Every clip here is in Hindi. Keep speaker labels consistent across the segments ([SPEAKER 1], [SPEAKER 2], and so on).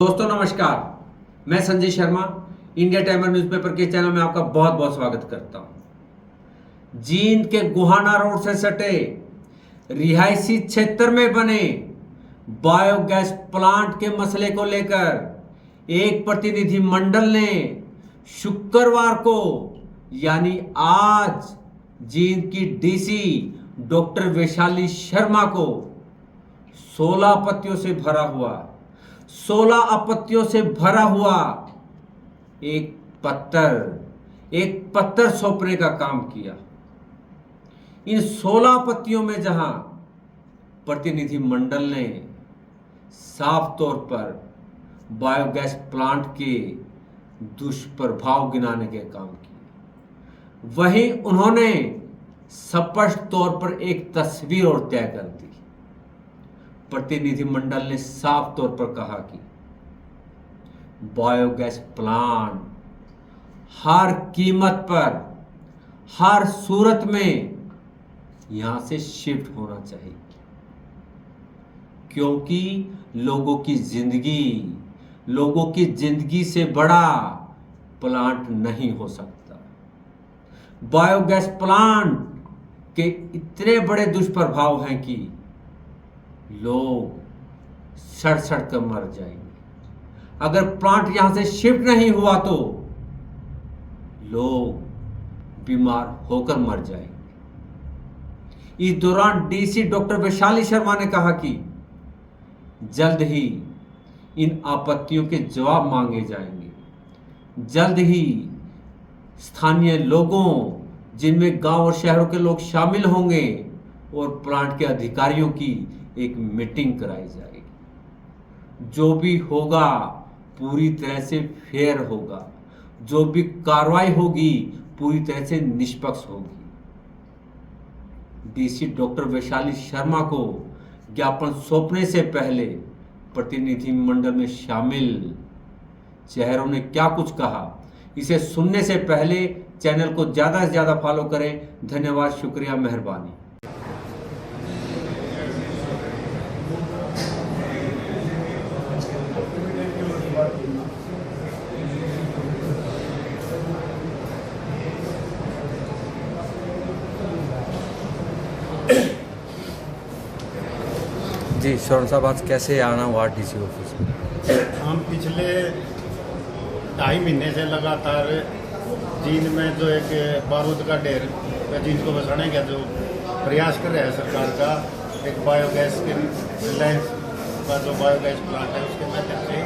[SPEAKER 1] दोस्तों नमस्कार, मैं Sanjay Sharma India timer newspaper के चैनल में आपका बहुत बहुत स्वागत करता हूं। जींद के गुहाना रोड से सटे रिहायशी क्षेत्र में बने बायोगैस प्लांट के मसले को लेकर एक प्रतिनिधि मंडल ने शुक्रवार को यानी आज जींद की डीसी डॉक्टर वैशाली शर्मा को 16 आपत्तियों से भरा हुआ एक पत्तर सौंपने का काम किया। इन 16 आपत्तियों में जहां प्रतिनिधि मंडल ने साफ तौर पर बायोगैस प्लांट के दुष्प्रभाव गिनाने के काम किए, वहीं उन्होंने स्पष्ट तौर पर एक तस्वीर और तय कर दी। प्रतिनिधि मंडल ने साफ तौर पर कहा कि बायोगैस प्लांट हर कीमत पर, हर सूरत में यहां से शिफ्ट होना चाहिए, क्योंकि लोगों की जिंदगी से बड़ा प्लांट नहीं हो सकता। बायोगैस प्लांट के इतने बड़े दुष्प्रभाव हैं कि लोग सड़ कर मर जाएंगे। अगर प्लांट यहां से शिफ्ट नहीं हुआ तो लोग बीमार होकर मर जाएंगे। इस दौरान डीसी डॉक्टर वैशाली शर्मा ने कहा कि जल्द ही इन आपत्तियों के जवाब मांगे जाएंगे। जल्द ही स्थानीय लोगों, जिनमें गांव और शहरों के लोग शामिल होंगे, और प्लांट के अधिकारियों की एक मीटिंग कराई जाएगी। जो भी होगा पूरी तरह से फेयर होगा, जो भी कार्रवाई होगी पूरी तरह से निष्पक्ष होगी। डीसी डॉक्टर वैशाली शर्मा को ज्ञापन सौंपने से पहले प्रतिनिधि मंडल में शामिल चेहरों ने क्या कुछ कहा, इसे सुनने से पहले चैनल को ज़्यादा से ज़्यादा फॉलो करें। धन्यवाद, शुक्रिया, मेहरबानी। जी शरण साहब, आज कैसे आना हुआ डीसी ऑफिस में?
[SPEAKER 2] हम पिछले 2.5 महीने से लगातार जींद में जो एक बारूद का ढेर या जींद को बचाने का जो प्रयास कर रहा है सरकार का, एक बायोगैस के रिलायंस का जो बायोगैस प्लांट है उसके माध्यम से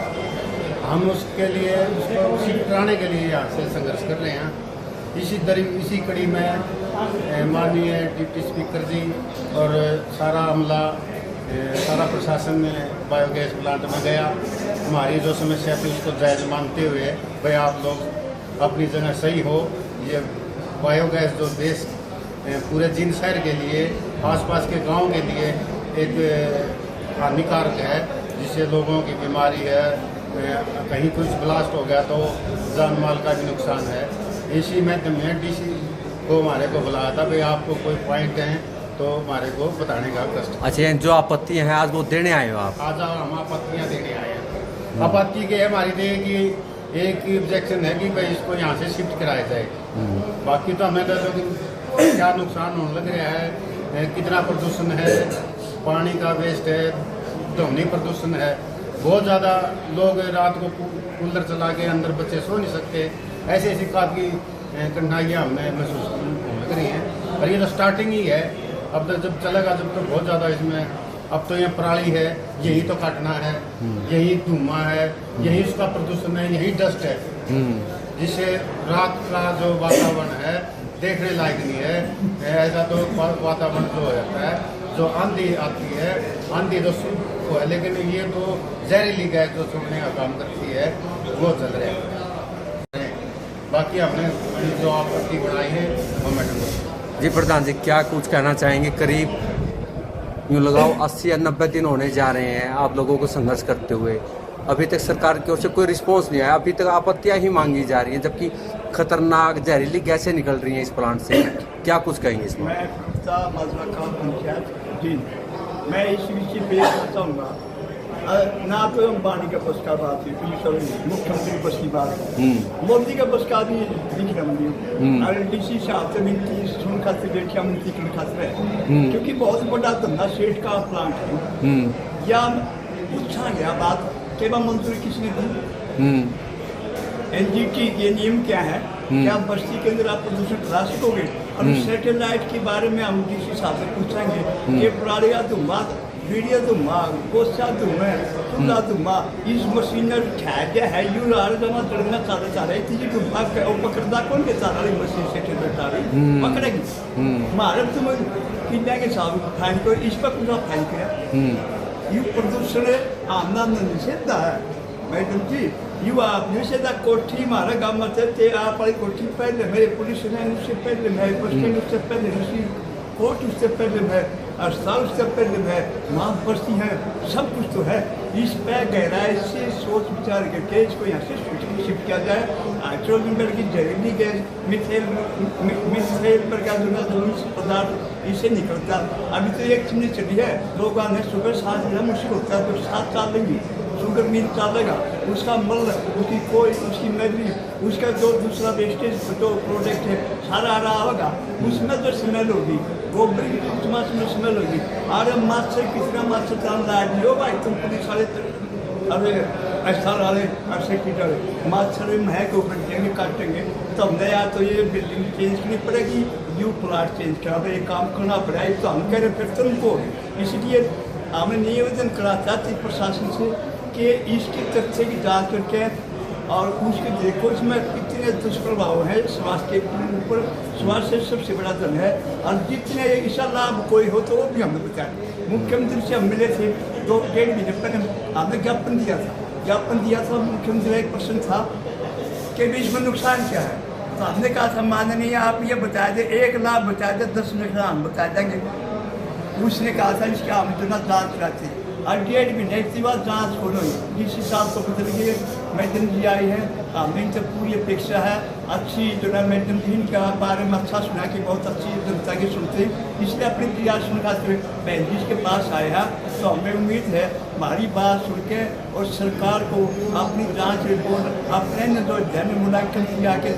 [SPEAKER 2] हम उसके लिए उसको शिफ्ट कराने के लिए यहाँ से संघर्ष कर रहे हैं। इसी कड़ी में माननीय डिप्टी स्पीकर जी और सारा अमला, सारा प्रशासन में बायोगैस प्लांट में गया। हमारी जो समस्या थी उसको जायज़ मानते हुए, भाई आप लोग अपनी जगह सही हो, ये बायोगैस जो देश पूरे जींद शहर के लिए, आसपास के गांव के लिए एक हानिकारक है, जिससे लोगों की बीमारी है, कहीं कुछ ब्लास्ट हो गया तो जान माल का भी नुकसान है। इसी माध्यम में डीसी को हमारे को बुलाया था, भाई आपको कोई पॉइंट हैं तो हमारे को बताने का कष्ट।
[SPEAKER 1] अच्छा, जो आपत्तियां हैं आज वो देने आए हो आप? आज
[SPEAKER 2] हम आपत्तियां देने आए हैं। आपत्ति के हमारी कि एक ही ऑब्जेक्शन है कि भाई इसको यहाँ से शिफ्ट कराया जाए। बाकी तो हमें तो क्या नुकसान होने लग रहा है, कितना प्रदूषण है, पानी का वेस्ट है, ध्वनि प्रदूषण है, बहुत ज़्यादा। लोग रात को कूलर चला के अंदर बच्चे सो नहीं सकते। ऐसी काफ़ी कठिनाइयाँ हमें महसूस होने लग रही हैं। और ये तो स्टार्टिंग ही है, अब तो जब चलेगा जब तो बहुत ज़्यादा इसमें। अब तो ये पराली है, यही तो काटना है, यही धुआं है, यही उसका प्रदूषण है, यही डस्ट है, जिससे रात का जो वातावरण है देखने लायक नहीं है। ऐसा तो वातावरण जो हो जाता है, जो आंधी आती है, आंधी तो शुद्ध है, लेकिन ये तो जहरीली गैस जो छोड़ने का काम करती है वो चल रहा है। बाकी हमने जो आपत्ति बढ़ाई है वो मैडम।
[SPEAKER 1] जी प्रधान जी, क्या कुछ कहना चाहेंगे? करीब यूँ लगाओ 80 या 90 दिन होने जा रहे हैं आप लोगों को संघर्ष करते हुए। अभी तक सरकार की ओर से कोई रिस्पॉन्स नहीं आया। अभी तक आपत्तियां ही मांगी जा रही हैं, जबकि खतरनाक जहरीली गैसें निकल रही हैं इस प्लांट से। क्या कुछ कहेंगे इसमें?
[SPEAKER 3] मैं इस विषय पे कहना चाहूँगा ना तो अंबानी का बस का बात है, मुख्यमंत्री बस की बात है, मोदी का बस का भी दिख रहा है। और डीसी साहब से मिलती सुन खाते बैठिया मिलती कर खाते हैं, क्योंकि बहुत बड़ा धंधा सेठ का प्लांट है। या पूछा गया बात के बाद मंजूरी किसने दी, एनजीटी के नियम क्या है, क्या बस्ती के अंदर आप प्रदूषण करा सकोगे। और सैटेलाइट के बारे में हम डीसी साहब से पूछेंगे कि पुराड़िया धुआं, वीडियो धुआं, गोसा धुआं, खुला धुआं, इस मशीनर गया है यू रार जमा चढ़ना चाह रहा है, तीजी धुआं पकड़ता कौन के चाह रही मशीन सैटेलाइट आ रही पकड़ेगी। मारे तुम किन्या के साहब फाइन को इस पर पूरा फाइन किया। यू प्रदूषण आमना निषेध है मैडम जी, यू आप निषेधा कोठी मारा गाँव में आप वाली कोठी पहले मेरे पुलिस लाइन उससे पहले मैं बस स्टैंड उससे पहले उसी कोर्ट उससे पहले मैं अस्पताल उससे पहले मैं माँ बस्ती है, सब कुछ तो है। इस पर गहराई से सोच विचार करके इसको यहाँ से शिफ्ट किया जाए। हाइड्रोजन की जहरीली गैस मिथेल पर क्या पदार्थ इससे निकलता। अभी तो एक चीज़ चली है, लोग आने सुबह 7 बजे मुश्किल होता है, तो 7 साल लेंगी शुगर मिल चलेगा, उसका मल, उसकी कोई, उसकी मैली, उसका जो दूसरा वेस्टेज जो प्रोडक्ट है सारा आ रहा होगा, उसमें जो स्मेल होगी गोबर की उसमें स्मेल होगी। अरे मच्छर कितना मच्छर चाल रहा है लो भाई, तुम पुलिस वाले अरे ऐसा वाले ऐसे की डरे मच्छर महक ऊपर देंगे काटेंगे, तो हमने या तो ये बिल्डिंग चेंज करनी पड़ेगी, यू प्लाट चेंज करा, ये काम करना पड़ेगा। तो हम कह रहे फिर तुमको, इसलिए हमने निवेदन करा चाहती प्रशासन से कि इसके तथ्य की जांच करके और उसके देखो इसमें कितने दुष्प्रभाव है स्वास्थ्य के ऊपर। स्वास्थ्य सबसे बड़ा धन है, और जितने इसका लाभ कोई हो तो वो भी हमें बताएं। मुख्यमंत्री से हम मिले थे 2-1.5 महीने पहले, हमने ज्ञापन दिया था मुख्यमंत्री का एक प्रश्न था कि इसमें नुकसान क्या है, तो हमने कहा था माननीय आप ये बता दें, 1 लाख बता दें, 10 मिनट हम बता देंगे। उसने कहा था इसका हम इतना जाँच कराते, और 1.5 महीने के बाद जाँच हो रही, जिस हिसाब से बदल गई मैडम जी आई है, हमें तो पूरी अपेक्षा है अच्छी जो है मैडम जी के बारे में अच्छा सुना कि बहुत अच्छी जनता की सुनते, इसलिए अपनी प्रयास सुनकर बहन जी के पास आए हैं। तो हमें उम्मीद है हमारी बात सुन के और सरकार को अपनी जाँच रिपोर्ट अपने जो जन मुलाकात किया के